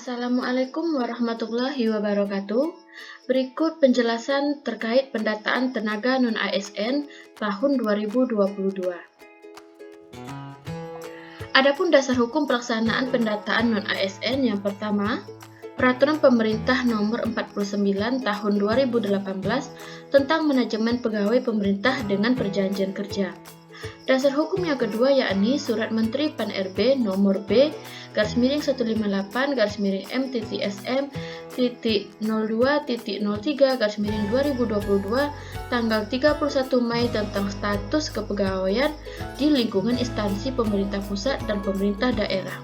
Assalamualaikum warahmatullahi wabarakatuh. Berikut penjelasan terkait pendataan tenaga non-ASN tahun 2022. Adapun dasar hukum pelaksanaan pendataan non-ASN yang pertama, Peraturan Pemerintah Nomor 49 Tahun 2018 tentang Manajemen Pegawai Pemerintah dengan Perjanjian Kerja. Dasar hukum yang kedua yakni Surat Menteri Pan-RB Nomor B/M-SM.02.03/2022 tanggal 31 Mei tentang status kepegawaian di lingkungan instansi pemerintah pusat dan pemerintah daerah.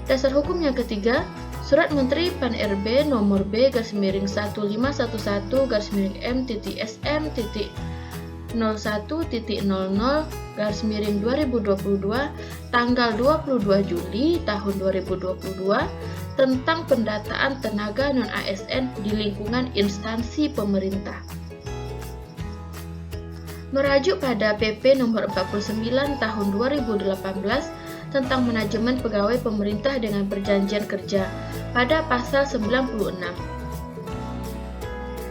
Dasar hukum yang ketiga, Surat Menteri Pan-RB Nomor B/1501/M/M.S/M.00/2022 tanggal 22 Juli tahun 2022 tentang pendataan tenaga non-ASN di lingkungan instansi pemerintah. Merujuk pada PP Nomor 49 Tahun 2018 tentang Manajemen Pegawai Pemerintah dengan Perjanjian Kerja pada pasal 96.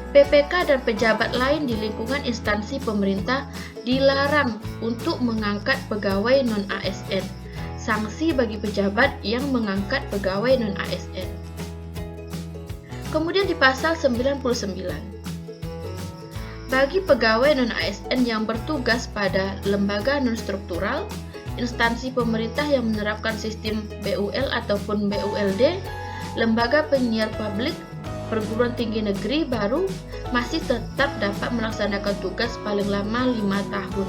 PPK dan pejabat lain di lingkungan instansi pemerintah dilarang untuk mengangkat pegawai non-ASN. Sanksi bagi pejabat yang mengangkat pegawai non-ASN. Kemudian di pasal 99. Bagi pegawai non-ASN yang bertugas pada lembaga non-struktural, instansi pemerintah yang menerapkan sistem BUL ataupun BULD, lembaga penyiar publik, perguruan tinggi negeri baru masih tetap dapat melaksanakan tugas paling lama 5 tahun.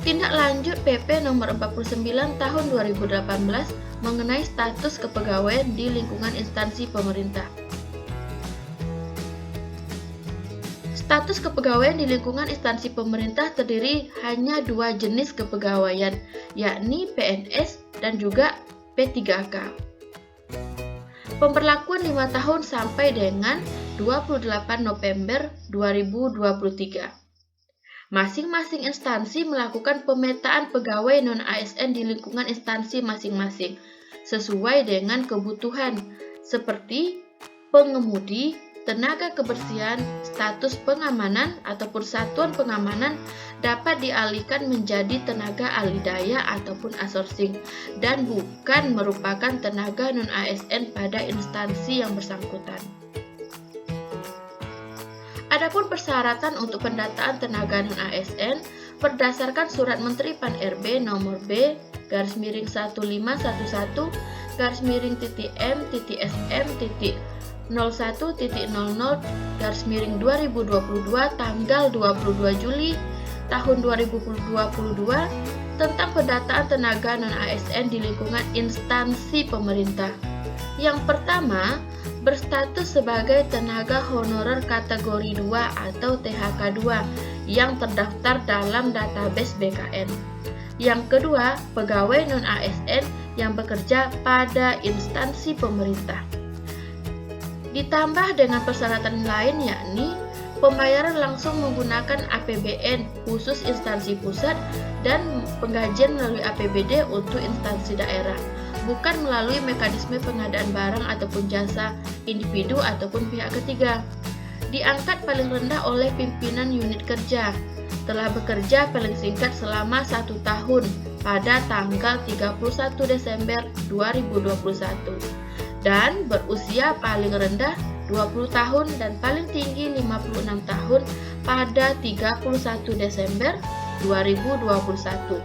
Tindak lanjut PP Nomor 49 Tahun 2018 mengenai status kepegawaian di lingkungan instansi pemerintah. Status kepegawaian di lingkungan instansi pemerintah terdiri hanya 2 jenis kepegawaian, yakni PNS dan juga P3K. Pemberlakuan 5 tahun sampai dengan 28 November 2023. Masing-masing instansi melakukan pemetaan pegawai non-ASN di lingkungan instansi masing-masing sesuai dengan kebutuhan seperti pengemudi, tenaga kebersihan, status pengamanan ataupun satuan pengamanan dapat dialihkan menjadi tenaga ahli daya ataupun outsourcing dan bukan merupakan tenaga non-ASN pada instansi yang bersangkutan. Adapun persyaratan untuk pendataan tenaga non-ASN berdasarkan Surat Menteri Pan-RB Nomor B/11/M.SM. 01.00/2022 tanggal 22 Juli tahun 2022 tentang pendataan tenaga non-ASN di lingkungan instansi pemerintah. Yang pertama, berstatus sebagai tenaga honorer kategori 2 atau THK 2 yang terdaftar dalam database BKN. Yang kedua, pegawai non-ASN yang bekerja pada instansi pemerintah. Ditambah dengan persyaratan lain yakni pembayaran langsung menggunakan APBN khusus instansi pusat dan penggajian melalui APBD untuk instansi daerah, bukan melalui mekanisme pengadaan barang ataupun jasa individu ataupun pihak ketiga. Diangkat paling rendah oleh pimpinan unit kerja, telah bekerja paling singkat selama 1 tahun pada tanggal 31 Desember 2021. Dan berusia paling rendah 20 tahun dan paling tinggi 56 tahun pada 31 Desember 2021.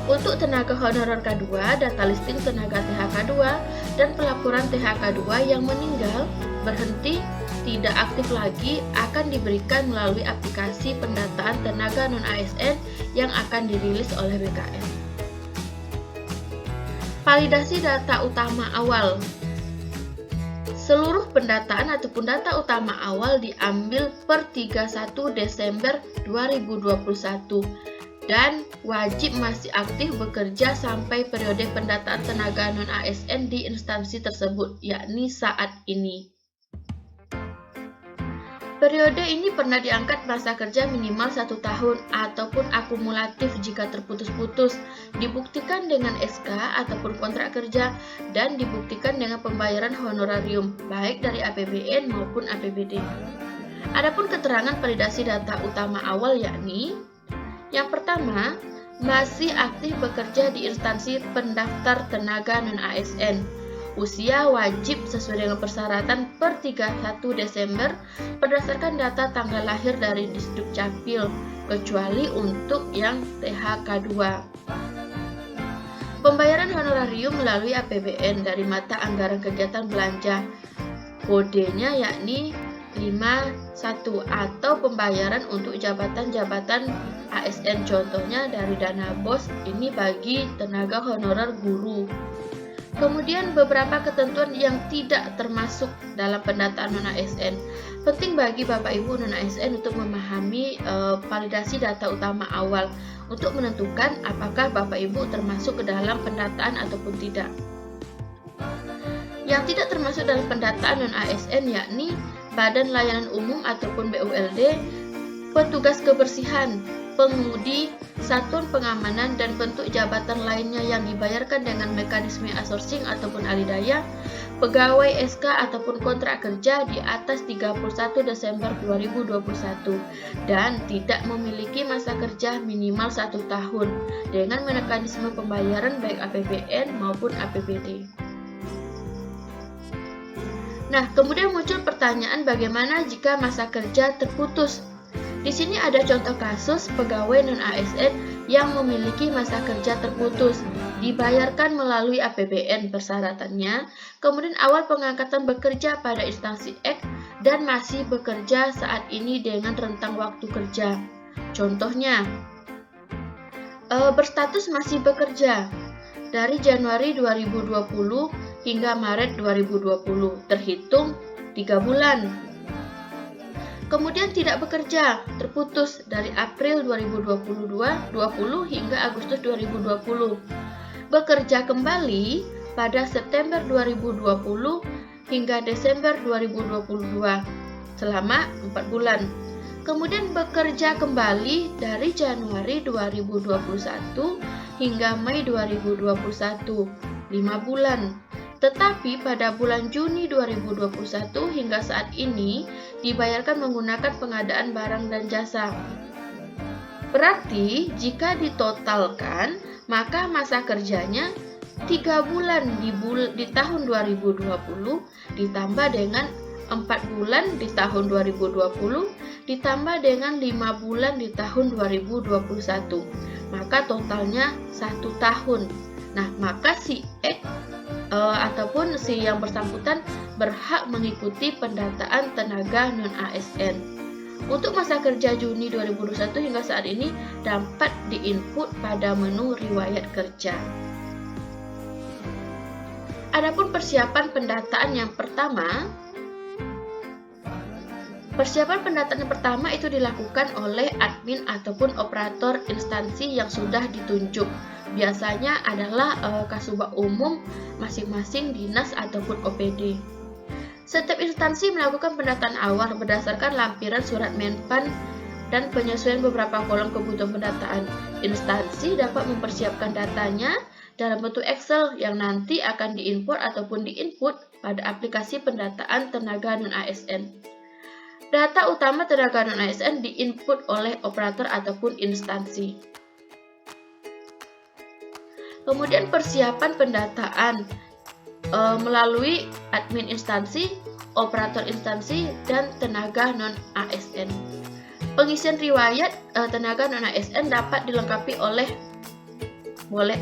Untuk tenaga honorer K2, data listing tenaga THK 2 dan pelaporan THK 2 yang meninggal, berhenti, tidak aktif lagi akan diberikan melalui aplikasi pendataan tenaga non-ASN yang akan dirilis oleh BKN. Validasi data utama awal. Seluruh pendataan ataupun data utama awal diambil per 31 Desember 2021 dan wajib masih aktif bekerja sampai periode pendataan tenaga non-ASN di instansi tersebut, yakni saat ini. Periode ini pernah diangkat masa kerja minimal 1 tahun ataupun akumulatif jika terputus-putus, dibuktikan dengan SK ataupun kontrak kerja, dan dibuktikan dengan pembayaran honorarium, baik dari APBN maupun APBD. Adapun keterangan validasi data utama awal yakni, yang pertama, masih aktif bekerja di instansi pendaftar tenaga non-ASN. Usia wajib sesuai dengan persyaratan per 31 Desember berdasarkan data tanggal lahir dari Disdukcapil, kecuali untuk yang THK2. Pembayaran honorarium melalui APBN dari mata anggaran kegiatan belanja. Kodenya yakni 51 atau pembayaran untuk jabatan-jabatan ASN, contohnya dari dana BOS ini bagi tenaga honorer guru. Kemudian beberapa ketentuan yang tidak termasuk dalam pendataan non-ASN. Penting bagi Bapak Ibu non-ASN untuk memahami validasi data utama awal untuk menentukan apakah Bapak Ibu termasuk ke dalam pendataan ataupun tidak. Yang tidak termasuk dalam pendataan non-ASN yakni Badan Layanan Umum ataupun BULD, petugas kebersihan, pengemudi, satuan pengamanan, dan bentuk jabatan lainnya yang dibayarkan dengan mekanisme outsourcing ataupun alidaya, pegawai SK ataupun kontrak kerja di atas 31 Desember 2021 dan tidak memiliki masa kerja minimal 1 tahun dengan mekanisme pembayaran baik APBN maupun APBD. Nah, kemudian muncul pertanyaan bagaimana jika masa kerja terputus. Di sini ada contoh kasus pegawai non-ASN yang memiliki masa kerja terputus, dibayarkan melalui APBN persyaratannya, kemudian awal pengangkatan bekerja pada instansi X dan masih bekerja saat ini dengan rentang waktu kerja. Contohnya, berstatus masih bekerja dari Januari 2020 hingga Maret 2020, terhitung 3 bulan. Kemudian tidak bekerja, terputus dari April 2020 hingga Agustus 2020. Bekerja kembali pada September 2020 hingga Desember 2022 selama 4 bulan. Kemudian bekerja kembali dari Januari 2021 hingga Mei 2021, 5 bulan. Tetapi pada bulan Juni 2021 hingga saat ini dibayarkan menggunakan pengadaan barang dan jasa. Berarti jika ditotalkan maka masa kerjanya 3 bulan di tahun 2020 ditambah dengan 4 bulan di tahun 2020 ditambah dengan 5 bulan di tahun 2021. Maka totalnya 1 tahun. Nah, maka si X ataupun si yang bersangkutan berhak mengikuti pendataan tenaga non-ASN. Untuk masa kerja Juni 2021 hingga saat ini dapat diinput pada menu riwayat kerja. Adapun persiapan pendataan yang pertama, itu dilakukan oleh admin ataupun operator instansi yang sudah ditunjuk. Biasanya adalah Kasubag Umum masing-masing dinas ataupun OPD. Setiap instansi melakukan pendataan awal berdasarkan lampiran surat Menpan dan penyesuaian beberapa kolom kebutuhan pendataan. Instansi dapat mempersiapkan datanya dalam bentuk Excel yang nanti akan diimport ataupun diinput pada aplikasi pendataan tenaga non-ASN. Data utama tenaga non-ASN diinput oleh operator ataupun instansi. Kemudian persiapan pendataan melalui admin instansi, operator instansi, dan tenaga non-ASN. Pengisian riwayat tenaga non-ASN dapat dilengkapi oleh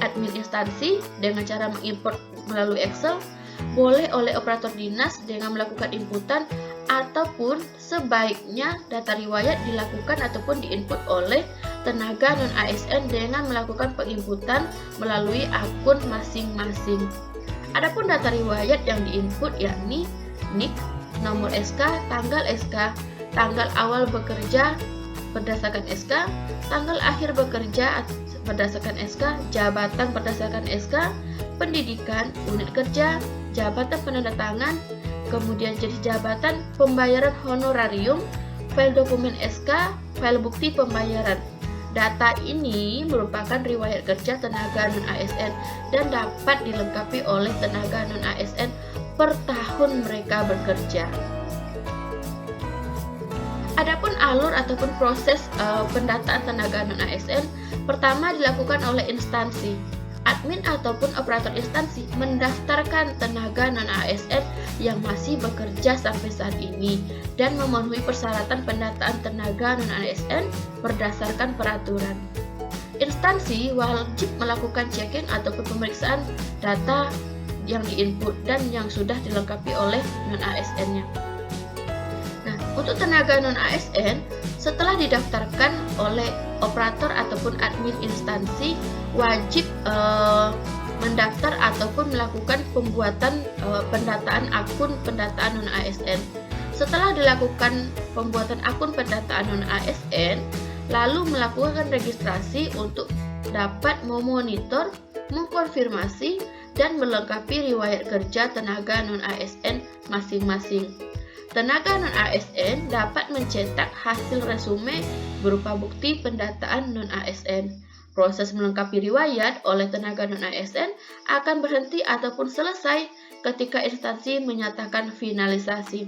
admin instansi dengan cara mengimport melalui Excel, boleh oleh operator dinas dengan melakukan inputan, ataupun sebaiknya data riwayat dilakukan ataupun diinput oleh tenaga non-ASN dengan melakukan penginputan melalui akun masing-masing. Adapun data riwayat yang diinput yakni NIK, nomor SK, tanggal awal bekerja berdasarkan SK, tanggal akhir bekerja berdasarkan SK, jabatan berdasarkan SK, pendidikan, unit kerja, jabatan penandatangan, kemudian jenis jabatan, pembayaran honorarium, file dokumen SK, file bukti pembayaran. Data ini merupakan riwayat kerja tenaga non-ASN dan dapat dilengkapi oleh tenaga non-ASN per tahun mereka bekerja. Adapun alur ataupun proses pendataan tenaga non-ASN, pertama dilakukan oleh instansi. Admin ataupun operator instansi mendaftarkan tenaga non-ASN yang masih bekerja sampai saat ini dan memenuhi persyaratan pendataan tenaga non-ASN berdasarkan peraturan. Instansi wajib melakukan checking ataupun pemeriksaan data yang diinput dan yang sudah dilengkapi oleh non-ASN-nya. Nah, untuk tenaga non-ASN, setelah didaftarkan oleh operator ataupun admin instansi, wajib mendaftar ataupun melakukan pembuatan pendataan akun pendataan non-ASN. Setelah dilakukan pembuatan akun pendataan non-ASN, lalu melakukan registrasi untuk dapat memonitor, mengkonfirmasi, dan melengkapi riwayat kerja tenaga non-ASN masing-masing. Tenaga non-ASN dapat mencetak hasil resume berupa bukti pendataan non-ASN. Proses melengkapi riwayat oleh tenaga non-ASN akan berhenti ataupun selesai ketika instansi menyatakan finalisasi.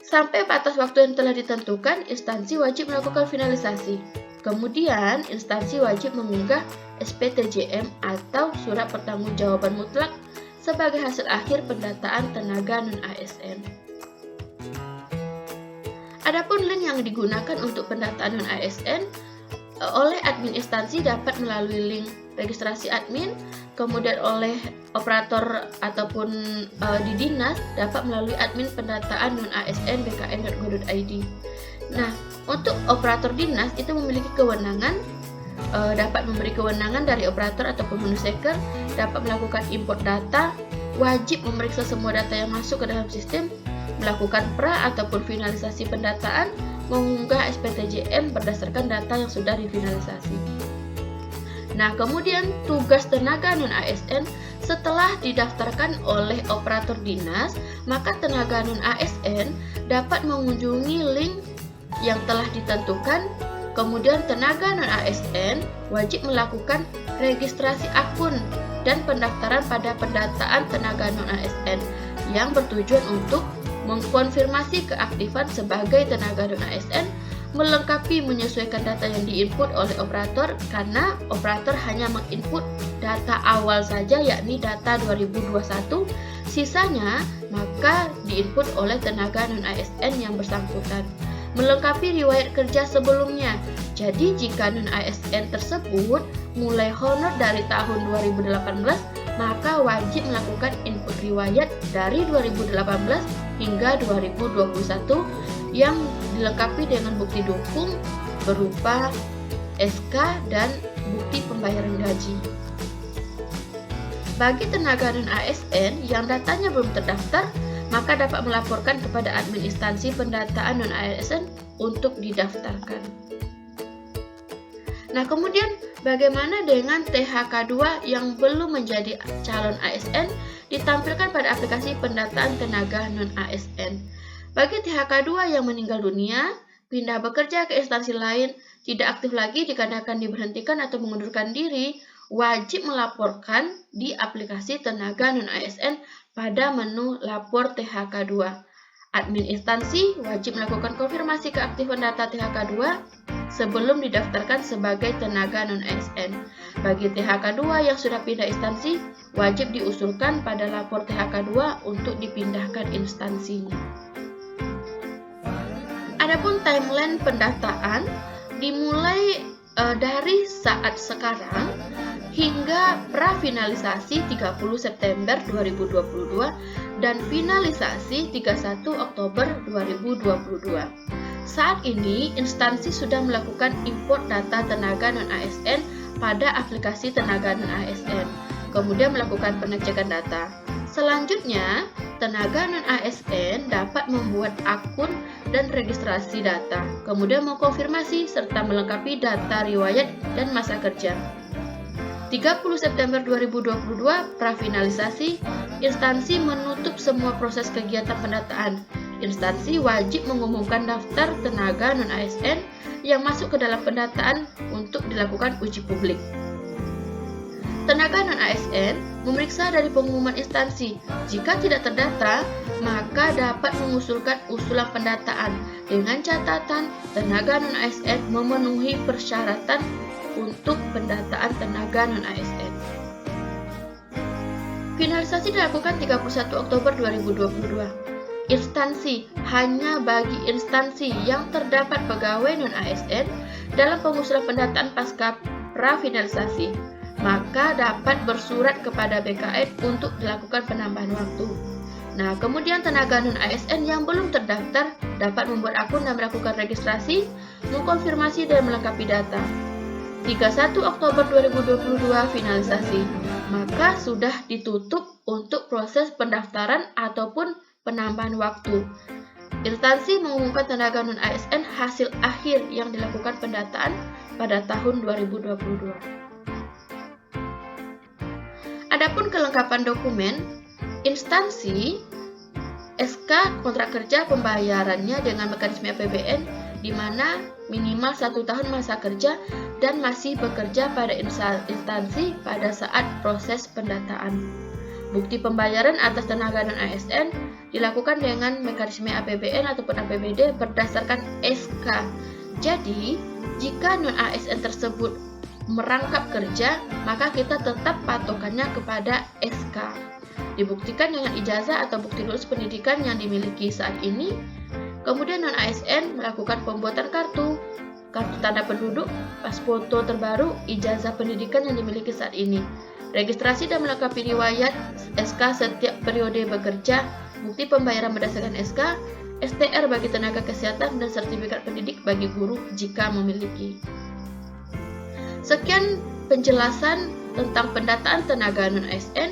Sampai batas waktu yang telah ditentukan, instansi wajib melakukan finalisasi. Kemudian, instansi wajib mengunggah SPTJM atau Surat Pertanggungjawaban Mutlak sebagai hasil akhir pendataan tenaga non-ASN. Adapun link yang digunakan untuk pendataan non-ASN oleh admin instansi dapat melalui link registrasi admin, kemudian oleh operator ataupun di dinas dapat melalui admin pendataan non-ASN bkn.go.id. Nah, untuk operator dinas itu memiliki kewenangan dapat memberi kewenangan dari operator ataupun menu seeker, dapat melakukan import data, wajib memeriksa semua data yang masuk ke dalam sistem, melakukan pra ataupun finalisasi pendataan, mengunggah SPTJM berdasarkan data yang sudah difinalisasi. Nah, kemudian tugas tenaga non-ASN setelah didaftarkan oleh operator dinas, maka tenaga non-ASN dapat mengunjungi link yang telah ditentukan. Kemudian tenaga non-ASN wajib melakukan registrasi akun dan pendaftaran pada pendataan tenaga non-ASN yang bertujuan untuk mengkonfirmasi keaktifan sebagai tenaga non-ASN, melengkapi menyesuaikan data yang diinput oleh operator karena operator hanya menginput data awal saja yakni data 2021, sisanya maka diinput oleh tenaga non-ASN yang bersangkutan. Melengkapi riwayat kerja sebelumnya. Jadi jika non-ASN tersebut mulai honor dari tahun 2018, maka wajib melakukan input riwayat dari 2018 hingga 2021 yang dilengkapi dengan bukti dukung berupa SK dan bukti pembayaran gaji. Bagi tenaga non-ASN yang datanya belum terdaftar, maka dapat melaporkan kepada admin instansi pendataan non-ASN untuk didaftarkan. Nah, kemudian bagaimana dengan THK2 yang belum menjadi calon ASN ditampilkan pada aplikasi pendataan tenaga non-ASN? Bagi THK2 yang meninggal dunia, pindah bekerja ke instansi lain, tidak aktif lagi dikarenakan diberhentikan atau mengundurkan diri, wajib melaporkan di aplikasi tenaga non-ASN pada menu lapor THK2. Admin instansi wajib melakukan konfirmasi keaktifan data THK2 sebelum didaftarkan sebagai tenaga non-ASN. Bagi THK2 yang sudah pindah instansi, wajib diusulkan pada lapor THK2 untuk dipindahkan instansinya. Adapun timeline pendataan dimulai dari saat sekarang hingga prafinalisasi 30 September 2022 dan finalisasi 31 Oktober 2022. Saat ini, instansi sudah melakukan import data tenaga non-ASN pada aplikasi tenaga non-ASN, kemudian melakukan pengecekan data. Selanjutnya, tenaga non-ASN dapat membuat akun dan registrasi data, kemudian mengkonfirmasi serta melengkapi data riwayat dan masa kerja. 30 September 2022 prafinalisasi, instansi menutup semua proses kegiatan pendataan. Instansi wajib mengumumkan daftar tenaga non-ASN yang masuk ke dalam pendataan untuk dilakukan uji publik. Tenaga non-ASN memeriksa dari pengumuman instansi. Jika tidak terdata, maka dapat mengusulkan usulan pendataan dengan catatan tenaga non-ASN memenuhi persyaratan untuk pendataan tenaga non-ASN. Finalisasi dilakukan 31 Oktober 2022. Instansi hanya bagi instansi yang terdapat pegawai non-ASN dalam pengusulan pendataan pasca prafinalisasi, maka dapat bersurat kepada BKN untuk dilakukan penambahan waktu. Nah, kemudian tenaga non-ASN yang belum terdaftar dapat membuat akun dan melakukan registrasi, mengkonfirmasi dan melengkapi data. 31 Oktober 2022 finalisasi, maka sudah ditutup untuk proses pendaftaran ataupun penambahan waktu. Instansi mengumumkan tenaga non-ASN hasil akhir yang dilakukan pendataan pada tahun 2022. Adapun kelengkapan dokumen, instansi SK kontrak kerja pembayarannya dengan mekanisme APBN di mana minimal 1 tahun masa kerja dan masih bekerja pada instansi pada saat proses pendataan. Bukti pembayaran atas tenaga non-ASN dilakukan dengan mekanisme APBN ataupun APBD berdasarkan SK. Jadi, jika non-ASN tersebut merangkap kerja, maka kita tetap patokannya kepada SK. Dibuktikan dengan ijazah atau bukti lulus pendidikan yang dimiliki saat ini. Kemudian non-ASN melakukan pembuatan kartu tanda penduduk, pas foto terbaru, ijazah pendidikan yang dimiliki saat ini. Registrasi dan melengkapi riwayat SK setiap periode bekerja, bukti pembayaran berdasarkan SK, STR bagi tenaga kesehatan dan sertifikat pendidik bagi guru jika memiliki. Sekian penjelasan tentang pendataan tenaga non-ASN.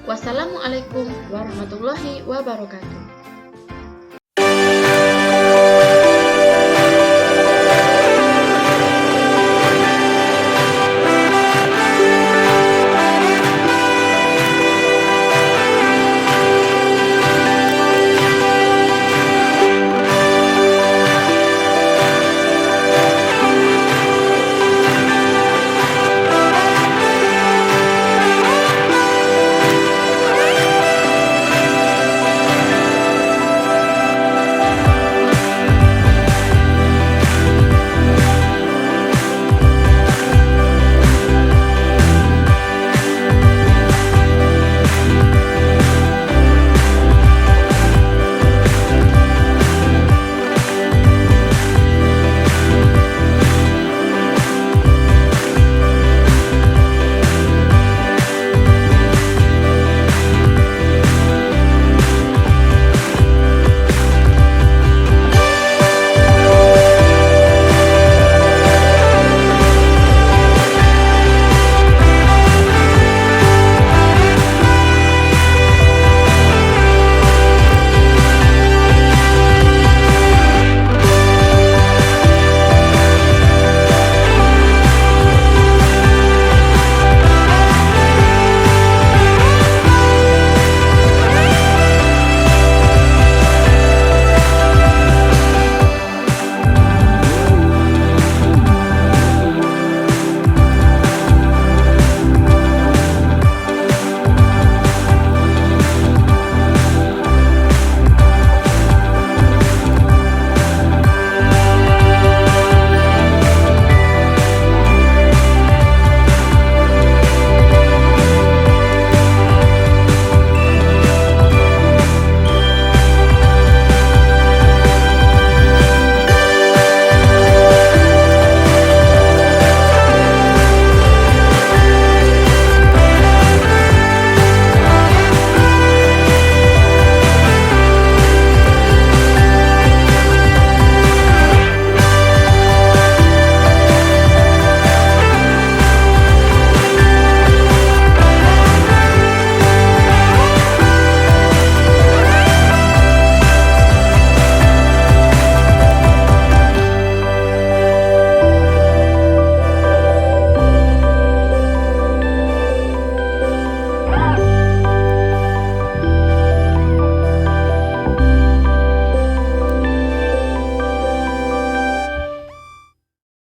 Wassalamualaikum warahmatullahi wabarakatuh.